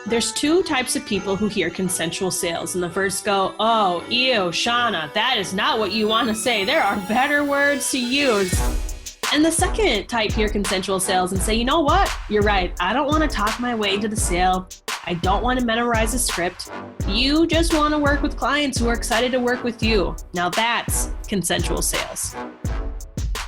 There's two types of people who hear consensual sales, and the first go, oh, ew, Shawna, that is not what you want to say. There are better words to use. And the second type hear consensual sales and say, you know what? You're right. I don't want to talk my way into the sale. I don't want to memorize a script. You just want to work with clients who are excited to work with you. Now that's consensual sales.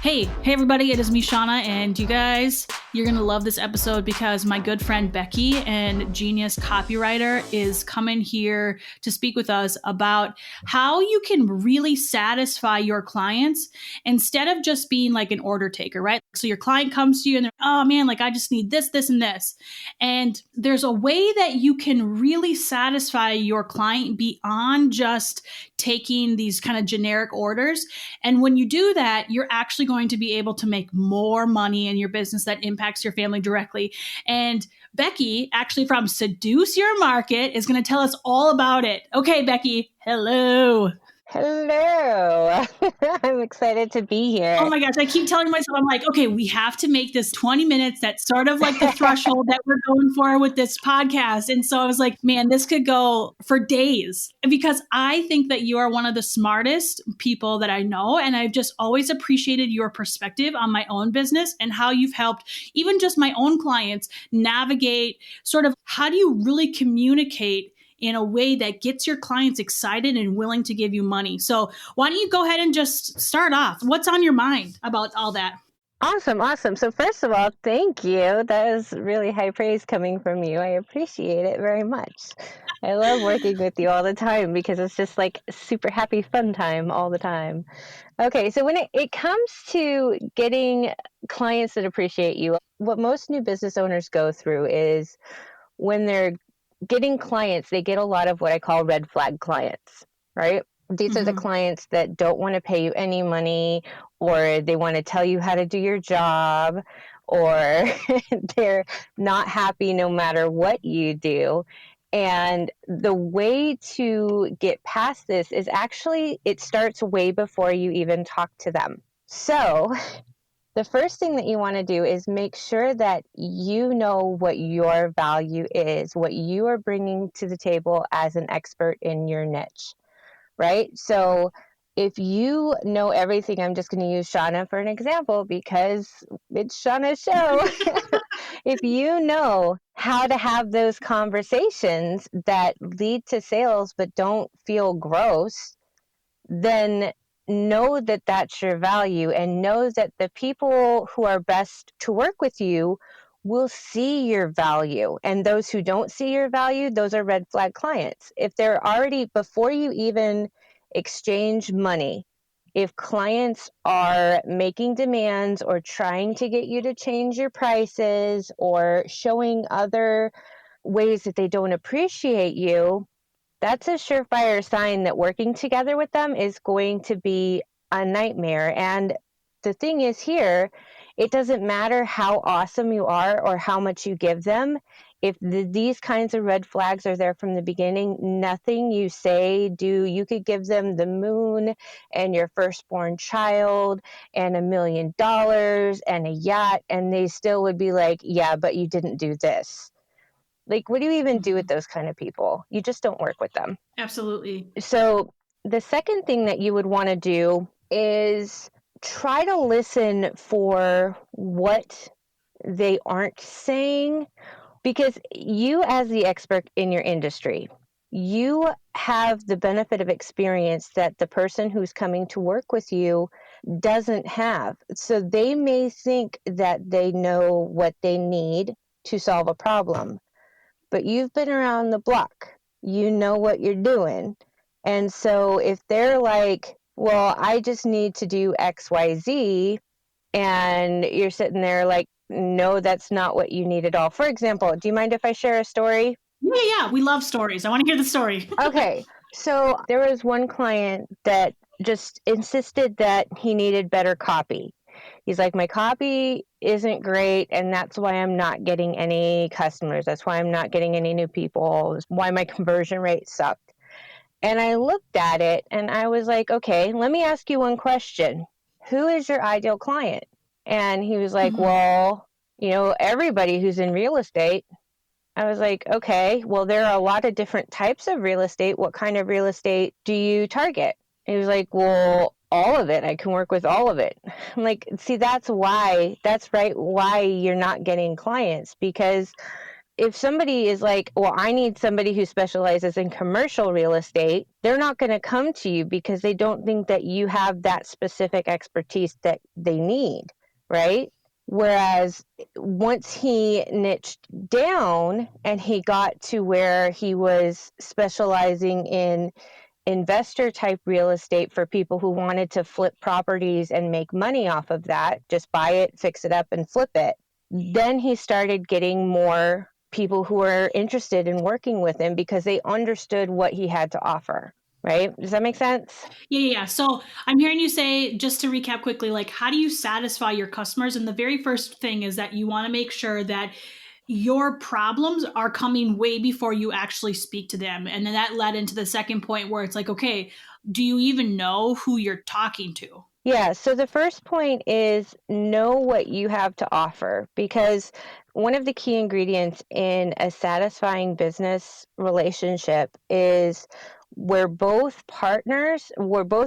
Hey everybody, it is me, Shawna, and you guys, you're going to love this episode because my good friend Becky and genius copywriter is coming here to speak with us about how you can really satisfy your clients instead of just being like an order taker, right? So your client comes to you and they're, oh man, like I just need this, this, and this. And there's a way that you can really satisfy your client beyond just taking these kind of generic orders. And when you do that, you're actually going to be able to make more money in your business that impacts your family directly. And Becky, actually from Seduce Your Market, is going to tell us all about it. Okay, Becky, hello. Hello. I'm excited to be here. Oh my gosh, I keep telling myself, I'm like, okay, we have to make this 20 minutes. That's sort of like the threshold that we're going for with this podcast. And so I was like, man, this could go for days because I think that you are one of the smartest people that I know. And I've just always appreciated your perspective on my own business and how you've helped even just my own clients navigate sort of how do you really communicate in a way that gets your clients excited and willing to give you money. So why don't you go ahead and just start off? What's on your mind about all that? Awesome. So first of all, thank you. That is really high praise coming from you. I appreciate it very much. I love working with you all the time because it's just like super happy fun time all the time. Okay, so when it comes to getting clients that appreciate you, what most new business owners go through is when they're getting clients, they get a lot of what I call red flag clients, right? These are the clients that don't want to pay you any money, or they want to tell you how to do your job, or they're not happy no matter what you do. And the way to get past this is actually, it starts way before you even talk to them. So the first thing that you want to do is make sure that you know what your value is, what you are bringing to the table as an expert in your niche, right? So if you know everything, I'm just going to use Shawna for an example because it's Shawna's show. If you know how to have those conversations that lead to sales but don't feel gross, then know that that's your value and know that the people who are best to work with you will see your value. And those who don't see your value, those are red flag clients. If they're already, before you even exchange money, if clients are making demands or trying to get you to change your prices or showing other ways that they don't appreciate you, that's a surefire sign that working together with them is going to be a nightmare. And the thing is here, it doesn't matter how awesome you are or how much you give them. If these kinds of red flags are there from the beginning, nothing you say, do, you could give them the moon and your firstborn child and $1 million and a yacht, and they still would be like, yeah, but you didn't do this. Like, what do you even do with those kind of people? You just don't work with them. Absolutely. So the second thing that you would want to do is try to listen for what they aren't saying, because you as the expert in your industry, you have the benefit of experience that the person who's coming to work with you doesn't have. So they may think that they know what they need to solve a problem. But you've been around the block, you know what you're doing. And so if they're like, well, I just need to do X, Y, Z, and you're sitting there like, no, that's not what you need at all. For example, do you mind if I share a story? Yeah. We love stories. I want to hear the story. Okay. So there was one client that just insisted that he needed better copy. He's like, my copy isn't great, and that's why I'm not getting any customers. That's why I'm not getting any new people. That's why my conversion rate sucked. And I looked at it, and I was like, okay, let me ask you one question. Who is your ideal client? And he was like, well, everybody who's in real estate. I was like, okay, well, there are a lot of different types of real estate. What kind of real estate do you target? He was like, well, all of it. I can work with all of it. I'm like, see, that's why you're not getting clients, because if somebody is like, well, I need somebody who specializes in commercial real estate, they're not going to come to you because they don't think that you have that specific expertise that they need, right? Whereas once he niched down and he got to where he was specializing in investor type real estate for people who wanted to flip properties and make money off of that, just buy it, fix it up, and flip it, then he started getting more people who were interested in working with him because they understood what he had to offer. Right? Does that make sense? Yeah. So I'm hearing you say, just to recap quickly, like, how do you satisfy your customers? And the very first thing is that you want to make sure that your problems are coming way before you actually speak to them. And then that led into the second point where it's like, okay, do you even know who you're talking to? Yeah, so the first point is know what you have to offer, because one of the key ingredients in a satisfying business relationship is where both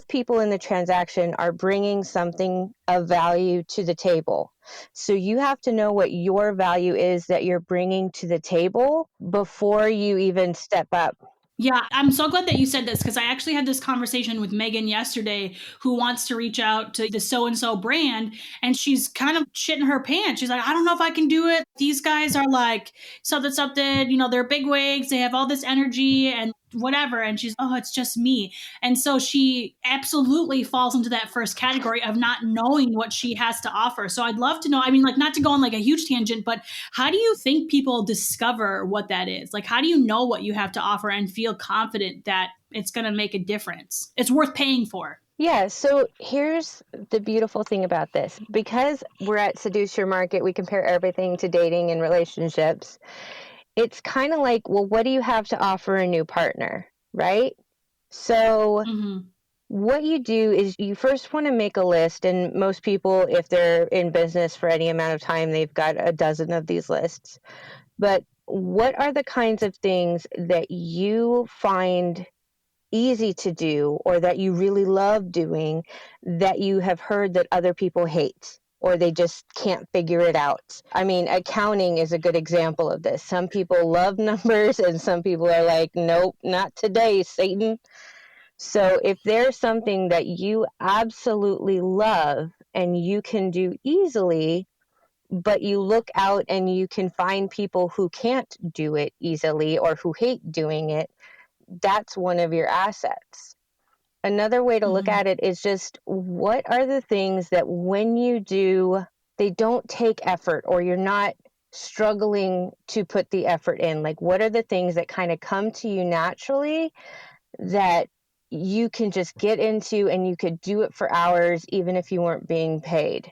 people in the transaction are bringing something of value to the table. So you have to know what your value is that you're bringing to the table before you even step up. Yeah, I'm so glad that you said this because I actually had this conversation with Megan yesterday who wants to reach out to the so and so brand. And she's kind of shitting her pants. She's like, I don't know if I can do it. These guys are like something, something, they're big wigs. They have all this energy and whatever. And she's, oh, it's just me. And so she absolutely falls into that first category of not knowing what she has to offer. So I'd love to know, I mean, like, not to go on like a huge tangent, but how do you think people discover what that is? Like, how do you know what you have to offer and feel confident that it's going to make a difference? It's worth paying for. Yeah, so here's the beautiful thing about this. Because we're at Seduce Your Market, we compare everything to dating and relationships. It's kind of like, well, what do you have to offer a new partner, right? So Mm-hmm. what you do is you first want to make a list, and most people, if they're in business for any amount of time, they've got a dozen of these lists. But what are the kinds of things that you find easy to do or that you really love doing that you have heard that other people hate or they just can't figure it out? I mean, accounting is a good example of this. Some people love numbers and some people are like, nope, not today, Satan. So if there's something that you absolutely love and you can do easily, but you look out and you can find people who can't do it easily or who hate doing it, that's one of your assets. Another way to look Mm-hmm. at it is just, what are the things that when you do, they don't take effort, or you're not struggling to put the effort in? Like, what are the things that kind of come to you naturally that you can just get into and you could do it for hours even if you weren't being paid?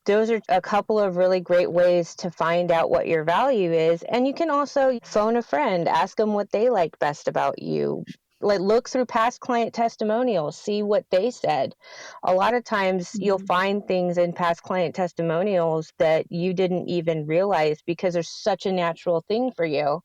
Those are a couple of really great ways to find out what your value is. And you can also phone a friend, ask them what they like best about you. Like, look through past client testimonials, see what they said. A lot of times you'll Mm-hmm. find things in past client testimonials that you didn't even realize because they're such a natural thing for you.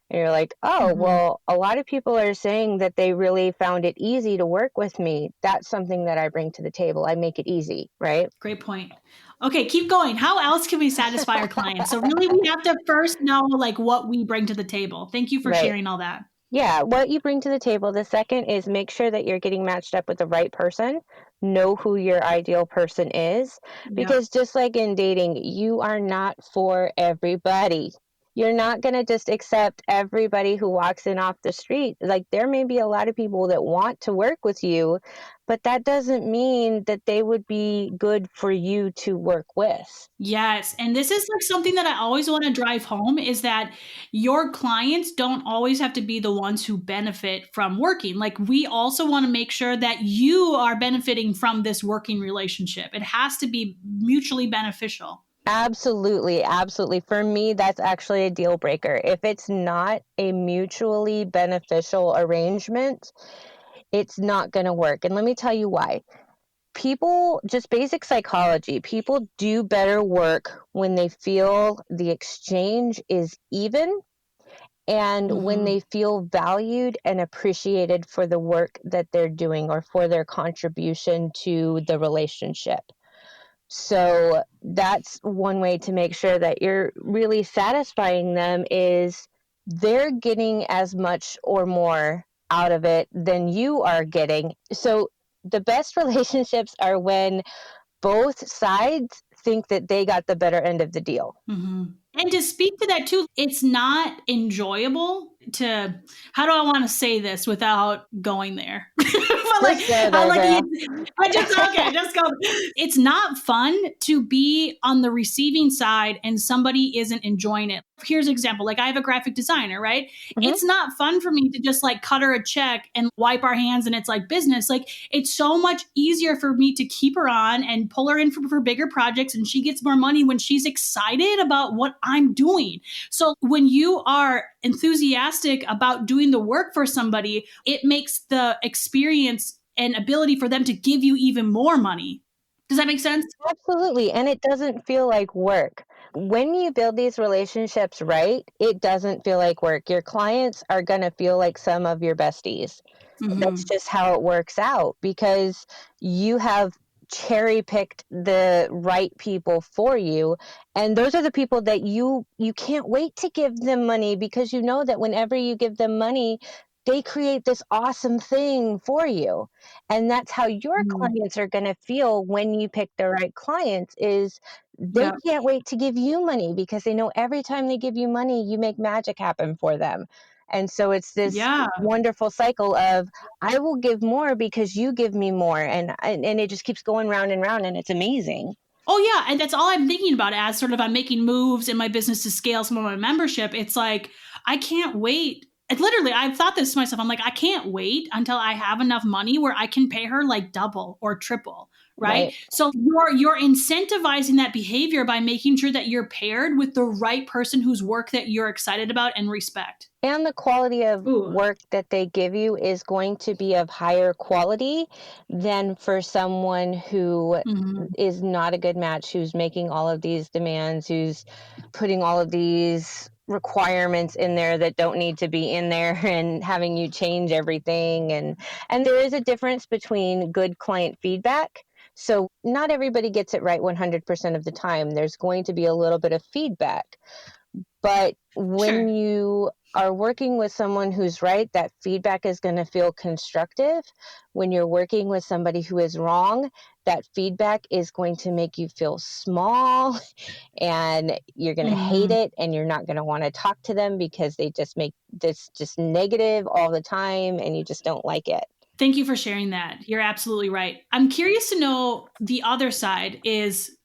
And you're like, oh, Mm-hmm. well, a lot of people are saying that they really found it easy to work with me. That's something that I bring to the table. I make it easy, right? Great point. Okay, keep going. How else can we satisfy our clients? So really we have to first know like what we bring to the table. Thank you for Right. sharing all that. Yeah, what you bring to the table. The second is make sure that you're getting matched up with the right person. Know who your ideal person is. Yep. Because just like in dating, you are not for everybody. You're not going to just accept everybody who walks in off the street. Like, there may be a lot of people that want to work with you, but that doesn't mean that they would be good for you to work with. Yes. And this is like something that I always want to drive home is that your clients don't always have to be the ones who benefit from working. Like, we also want to make sure that you are benefiting from this working relationship. It has to be mutually beneficial. Absolutely, absolutely. For me, that's actually a deal breaker. If it's not a mutually beneficial arrangement, it's not going to work. And let me tell you why. People, just basic psychology, people do better work when they feel the exchange is even and when they feel valued and appreciated for the work that they're doing or for their contribution to the relationship. So that's one way to make sure that you're really satisfying them, is they're getting as much or more out of it than you are getting. So the best relationships are when both sides think that they got the better end of the deal. And to speak to that too, it's not enjoyable to, how do I want to say this without going there? But Just go there, girl. Just go. It's not fun to be on the receiving side and somebody isn't enjoying it. Here's an example. Like, I have a graphic designer, right? It's not fun for me to just like cut her a check and wipe our hands and it's like business. Like, it's so much easier for me to keep her on and pull her in for bigger projects, and she gets more money when she's excited about what I'm doing. So when you are enthusiastic about doing the work for somebody, it makes the experience and ability for them to give you even more money. Does that make sense? Absolutely. And it doesn't feel like work. When you build these relationships right, it doesn't feel like work. Your clients are going to feel like some of your besties. That's just how it works out, because you have cherry picked the right people for you, and those are the people that you can't wait to give them money, because you know that whenever you give them money, they create this awesome thing for you. And that's how your clients are going to feel when you pick the right clients, is they can't wait to give you money, because they know every time they give you money, you make magic happen for them. And so it's this wonderful cycle of, I will give more because you give me more. And it just keeps going round and round, and it's amazing. Oh yeah. And that's all I'm thinking about as sort of I'm making moves in my business to scale some of my membership. It's like, I can't wait. And literally, I've thought this to myself. I'm like, I can't wait until I have enough money where I can pay her like double or triple. Right? So you're incentivizing that behavior by making sure that you're paired with the right person whose work that you're excited about and respect. And the quality of work that they give you is going to be of higher quality than for someone who is not a good match, who's making all of these demands, who's putting all of these requirements in there that don't need to be in there, and having you change everything. And there is a difference between good client feedback. So not everybody gets it right 100% of the time. There's going to be a little bit of feedback. But when you are working with someone who's right, that feedback is going to feel constructive. When you're working with somebody who is wrong, that feedback is going to make you feel small, and you're going to hate it, and you're not going to want to talk to them because they just make this just negative all the time, and you just don't like it. Thank you for sharing that. You're absolutely right. I'm curious to know the other side is,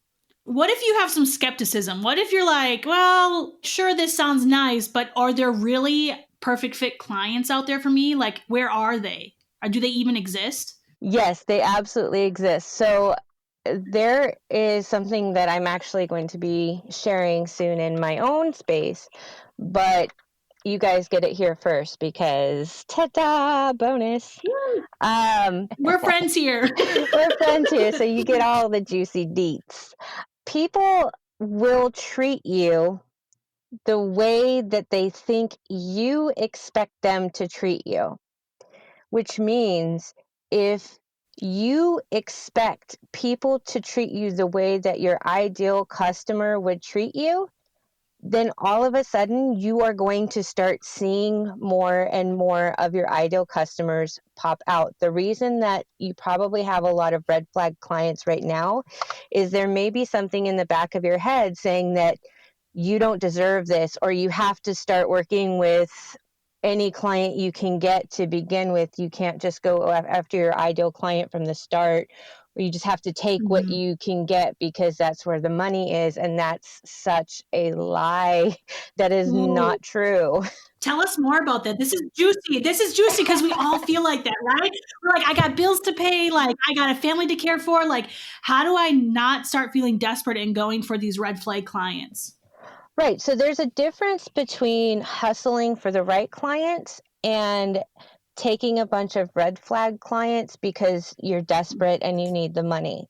what if you have some skepticism? What if you're like, well, sure, this sounds nice, but are there really perfect fit clients out there for me? Like, where are they? Or do they even exist? Yes, they absolutely exist. So there is something that I'm actually going to be sharing soon in my own space, but you guys get it here first, because ta-da, bonus. We're friends here. We're friends here, so you get all the juicy deets. People will treat you the way that they think you expect them to treat you, which means if you expect people to treat you the way that your ideal customer would treat you, then all of a sudden you are going to start seeing more and more of your ideal customers pop out. The reason that you probably have a lot of red flag clients right now is there may be something in the back of your head saying that you don't deserve this, or you have to start working with any client you can get to begin with. You can't just go after your ideal client from the start, or you just have to take what you can get because that's where the money is. And that's such a lie. That is not true. Tell us more about that. This is juicy. This is juicy because we all feel like that, right? We're like, I got bills to pay. Like, I got a family to care for. Like, how do I not start feeling desperate and going for these red flag clients? Right. So there's a difference between hustling for the right clients and taking a bunch of red flag clients because you're desperate and you need the money.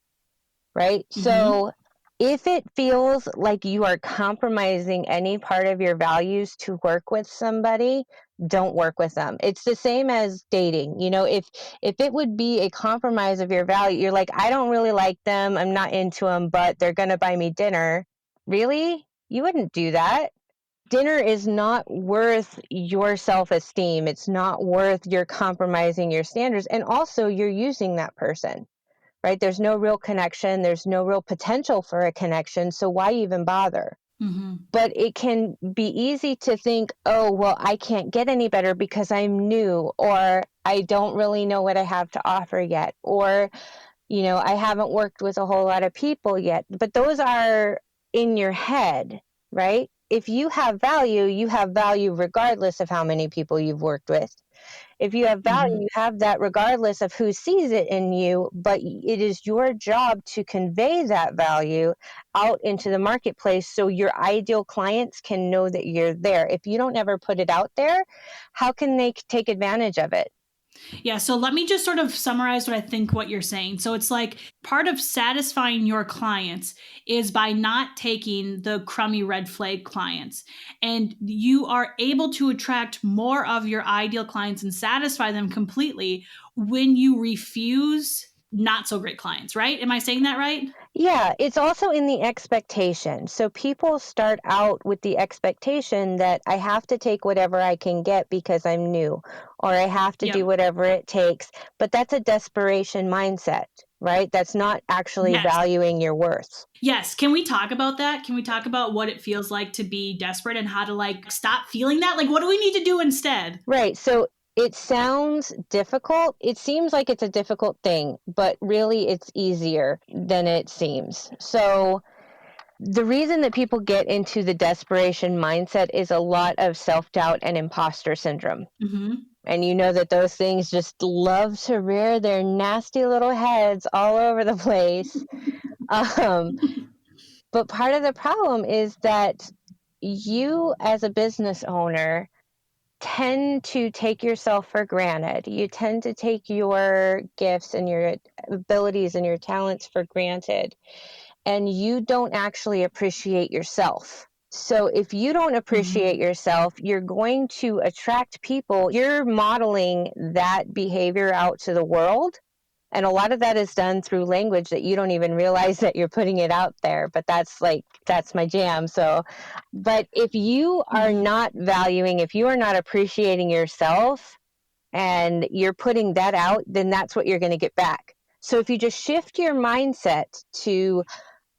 Right. So If it feels like you are compromising any part of your values to work with somebody, don't work with them. It's the same as dating. If it would be a compromise of your value, you're like, I don't really like them, I'm not into them, but they're going to buy me dinner. Really? You wouldn't do that. Dinner is not worth your self-esteem. It's not worth your compromising your standards. And also, you're using that person, right? There's no real connection. There's no real potential for a connection. So why even bother? Mm-hmm. But it can be easy to think, oh, well, I can't get any better because I'm new, or I don't really know what I have to offer yet, or, I haven't worked with a whole lot of people yet. But those are in your head, right? If you have value regardless of how many people you've worked with. If you have value, Mm-hmm. you have that regardless of who sees it in you, but it is your job to convey that value out into the marketplace so your ideal clients can know that you're there. If you don't ever put it out there, how can they take advantage of it? Yeah, so let me just sort of summarize what you're saying. So it's like part of satisfying your clients is by not taking the crummy red flag clients. And you are able to attract more of your ideal clients and satisfy them completely when you refuse not so great clients, right? Am I saying that right? Yeah, it's also in the expectation. So people start out with the expectation that I have to take whatever I can get because I'm new, or I have to do Yep. whatever it takes. But that's a desperation mindset, right? That's not actually Yes. valuing your worth. Yes. Can we talk about that? Can we talk about what it feels like to be desperate and how to stop feeling that? What do we need to do instead? Right. So it sounds difficult. It seems like it's a difficult thing, but really it's easier than it seems. So the reason that people get into the desperation mindset is a lot of self-doubt and imposter syndrome. Mm-hmm. And you know that those things just love to rear their nasty little heads all over the place. Um, but part of the problem is that you, as a business owner, tend to take yourself for granted. You tend to take your gifts and your abilities and your talents for granted, and you don't actually appreciate yourself. So if you don't appreciate yourself, you're going to attract people. You're modeling that behavior out to the world. And a lot of that is done through language that you don't even realize that you're putting it out there. But that's my jam. So, but if you are Mm-hmm. not valuing, if you are not appreciating yourself and you're putting that out, then that's what you're going to get back. So if you just shift your mindset to,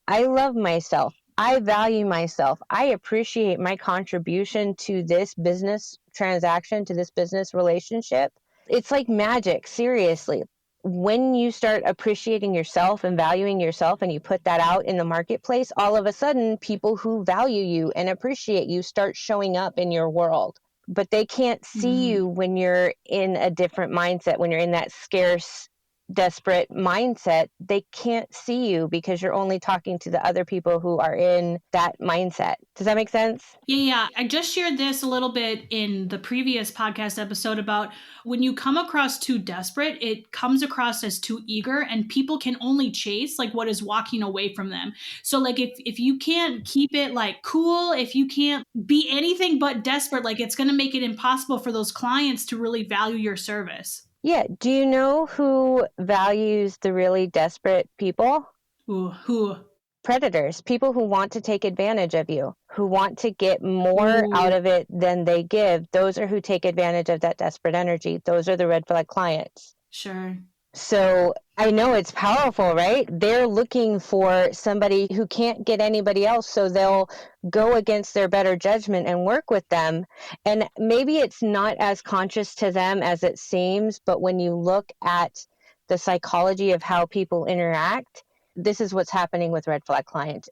I love myself, I value myself, I appreciate my contribution to this business transaction, to this business relationship, it's like magic, seriously. When you start appreciating yourself and valuing yourself and you put that out in the marketplace, all of a sudden people who value you and appreciate you start showing up in your world. But they can't see you when you're in a different mindset, when you're in that scarce, desperate mindset. They can't see you because you're only talking to the other people who are in that mindset. Does that make sense? Yeah. I just shared this a little bit in the previous podcast episode about when you come across too desperate, it comes across as too eager, and people can only chase what is walking away from them. So if you can't keep it cool, if you can't be anything but desperate, it's going to make it impossible for those clients to really value your service. Yeah. Do you know who values the really desperate people? Ooh, who? Predators, people who want to take advantage of you, who want to get more out Ooh, of it than they give. Those are who take advantage of that desperate energy. Those are the red flag clients. sure. So I know it's powerful, right? They're looking for somebody who can't get anybody else, so they'll go against their better judgment and work with them. And maybe it's not as conscious to them as it seems, but when you look at the psychology of how people interact, this is what's happening with red flag clients.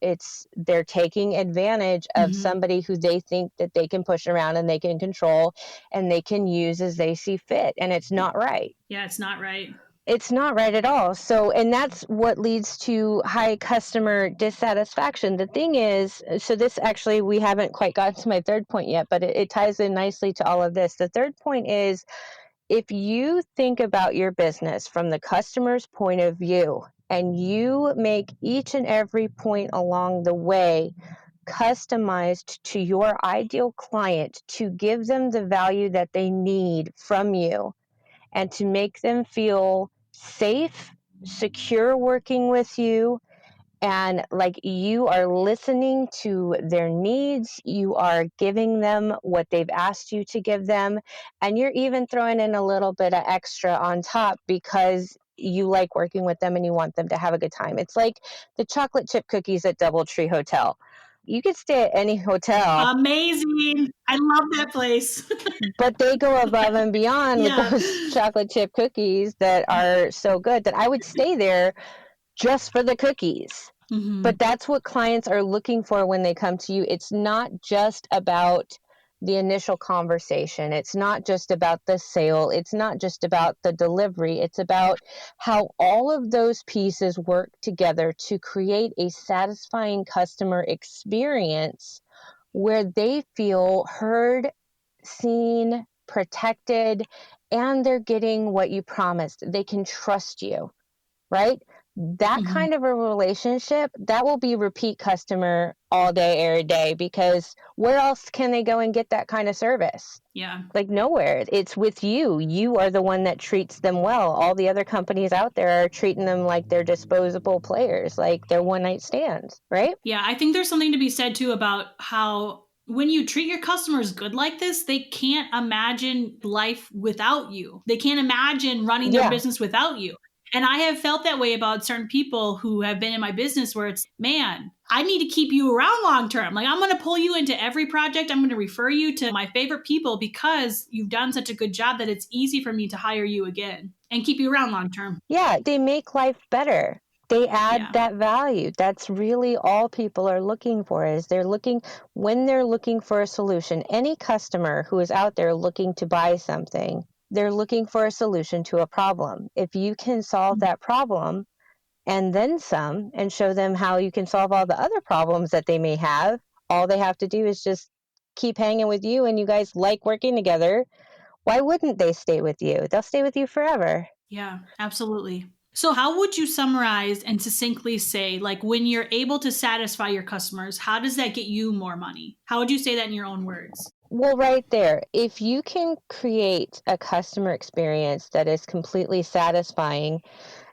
They're taking advantage of somebody who they think that they can push around and they can control and they can use as they see fit. And it's not right. Yeah, it's not right. It's not right at all. So, and that's what leads to high customer dissatisfaction. The thing is, so this actually, we haven't quite gotten to my third point yet, but it ties in nicely to all of this. The third point is, if you think about your business from the customer's point of view, and you make each and every point along the way customized to your ideal client to give them the value that they need from you and to make them feel safe, secure working with you, and like you are listening to their needs, you are giving them what they've asked you to give them, and you're even throwing in a little bit of extra on top because you like working with them and you want them to have a good time. It's like the chocolate chip cookies at Doubletree Hotel. You could stay at any hotel, Amazing. I love that place. but they go above and beyond with Yeah. those chocolate chip cookies that are so good that I would stay there just for the cookies. Mm-hmm. But that's what clients are looking for when they come to you. It's not just about the initial conversation. It's not just about the sale. It's not just about the delivery. It's about how all of those pieces work together to create a satisfying customer experience where they feel heard, seen, protected, and they're getting what you promised. They can trust you, right? That Mm-hmm. kind of a relationship, that will be repeat customer all day, every day, because where else can they go and get that kind of service? Yeah. Like nowhere. It's with you. You are the one that treats them well. All the other companies out there are treating them like they're disposable players, like they're one night stands, right? Yeah. I think there's something to be said too about how when you treat your customers good like this, they can't imagine life without you. They can't imagine running their Yeah. business without you. And I have felt that way about certain people who have been in my business where it's, man, I need to keep you around long term. Like, I'm going to pull you into every project. I'm going to refer you to my favorite people because you've done such a good job that it's easy for me to hire you again and keep you around long term. Yeah, they make life better. They add that value. That's really all people are looking for is when they're looking for a solution. Any customer who is out there looking to buy something, they're looking for a solution to a problem. If you can solve that problem and then some and show them how you can solve all the other problems that they may have, all they have to do is just keep hanging with you and you guys like working together. Why wouldn't they stay with you? They'll stay with you forever. Yeah, absolutely. So how would you summarize and succinctly say, like, when you're able to satisfy your customers, how does that get you more money? How would you say that in your own words? Well, right there, if you can create a customer experience that is completely satisfying,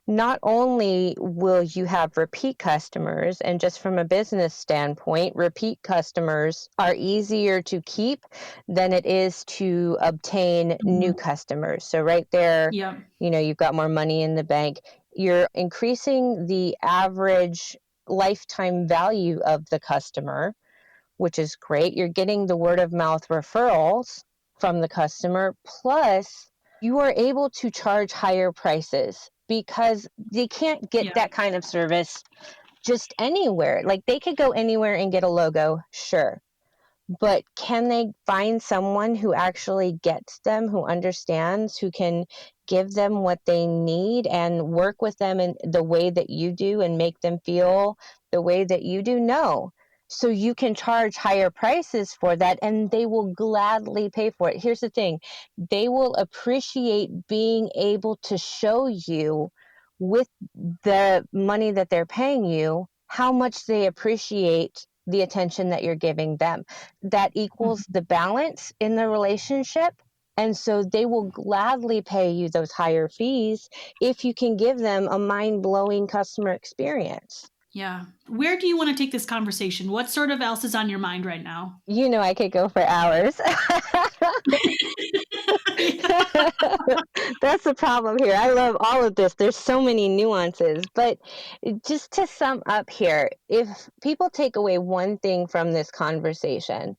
not only will you have repeat customers, and just from a business standpoint, repeat customers are easier to keep than it is to obtain new customers. So right there, Yeah. you've got more money in the bank. You're increasing the average lifetime value of the customer, which is great. You're getting the word of mouth referrals from the customer. Plus, you are able to charge higher prices because they can't get that kind of service just anywhere. Like they could go anywhere and get a logo, sure. But can they find someone who actually gets them, who understands, who can give them what they need and work with them in the way that you do and make them feel the way that you do? No. So you can charge higher prices for that and they will gladly pay for it. Here's the thing. They will appreciate being able to show you with the money that they're paying you how much they appreciate the attention that you're giving them. That equals the balance in the relationship. And so they will gladly pay you those higher fees if you can give them a mind-blowing customer experience. Yeah. Where do you want to take this conversation? What sort of else is on your mind right now? I could go for hours. That's the problem here. I love all of this. There's so many nuances. But just to sum up here, if people take away one thing from this conversation,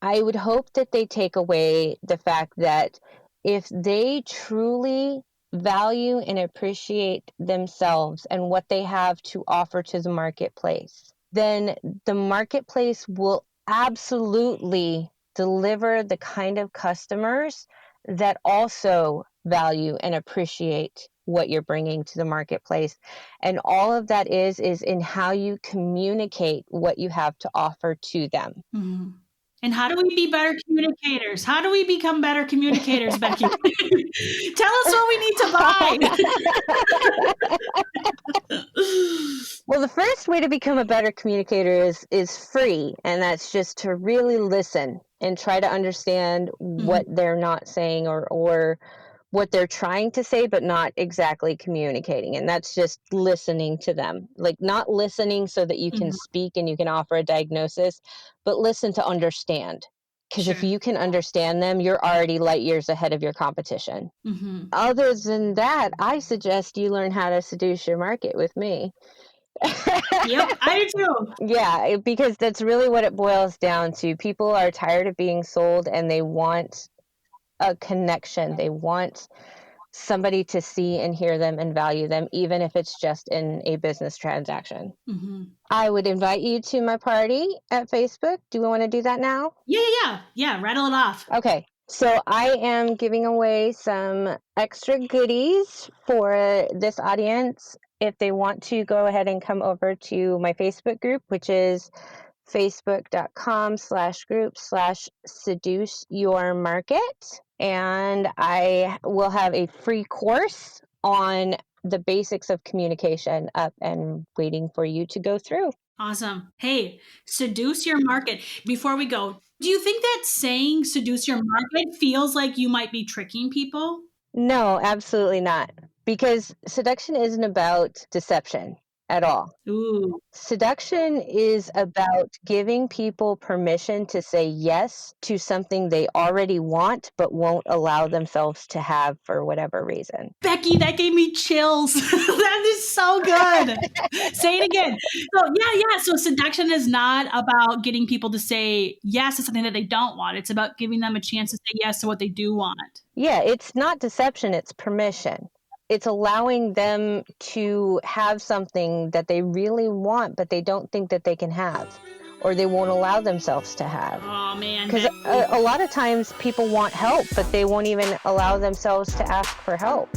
I would hope that they take away the fact that if they truly value and appreciate themselves and what they have to offer to the marketplace, then the marketplace will absolutely deliver the kind of customers that also value and appreciate what you're bringing to the marketplace. And all of that is in how you communicate what you have to offer to them. Mm-hmm. And how do we be better communicators? How do we become better communicators, Becky? Tell us what we need to buy. Well, the first way to become a better communicator is free, and that's just to really listen and try to understand what they're not saying or what they're trying to say, but not exactly communicating. And that's just listening to them, like not listening so that you can speak and you can offer a diagnosis, but listen to understand. Because if you can understand them, you're already light years ahead of your competition. Other than that, I suggest you learn how to seduce your market with me. Yep, I do too. Yeah, because that's really what it boils down to. People are tired of being sold and they want a connection. They want somebody to see and hear them and value them, even if it's just in a business transaction. I would invite you to my party at Facebook. Do we want to do that now? Yeah, rattle it off. Okay. So I am giving away some extra goodies for this audience. If they want to go ahead and come over to my Facebook group, which is facebook.com/group/seduce your market. And I will have a free course on the basics of communication up and waiting for you to go through. Awesome. Hey, seduce your market. Before we go, do you think that saying seduce your market feels like you might be tricking people? No, absolutely not. Because seduction isn't about deception at all. Ooh. Seduction is about giving people permission to say yes to something they already want, but won't allow themselves to have for whatever reason. Becky, that gave me chills. That is so good. Say it again. So yeah. So seduction is not about getting people to say yes to something that they don't want. It's about giving them a chance to say yes to what they do want. Yeah, it's not deception, it's permission. It's allowing them to have something that they really want, but they don't think that they can have, or they won't allow themselves to have. Oh, man. Because a lot of times people want help, but they won't even allow themselves to ask for help.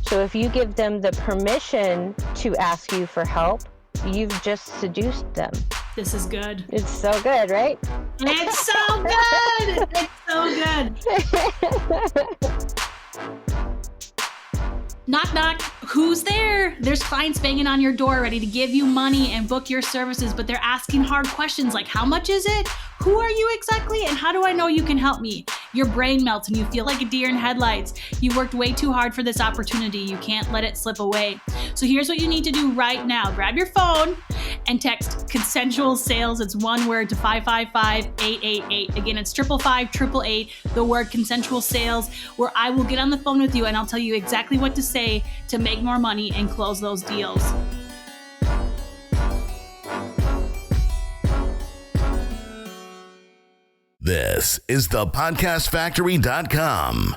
So if you give them the permission to ask you for help, you've just seduced them. This is good. It's so good, right? It's so good. It's so good. Knock, knock. Who's there? There's clients banging on your door ready to give you money and book your services, but they're asking hard questions like, how much is it? Who are you exactly? And how do I know you can help me? Your brain melts and you feel like a deer in headlights. You worked way too hard for this opportunity. You can't let it slip away. So here's what you need to do right now. Grab your phone and text consensual sales. It's one word to 555-888. Again, it's 555-888, the word consensual sales, where I will get on the phone with you and I'll tell you exactly what to say to make more money and close those deals. This is thepodcastfactory.com.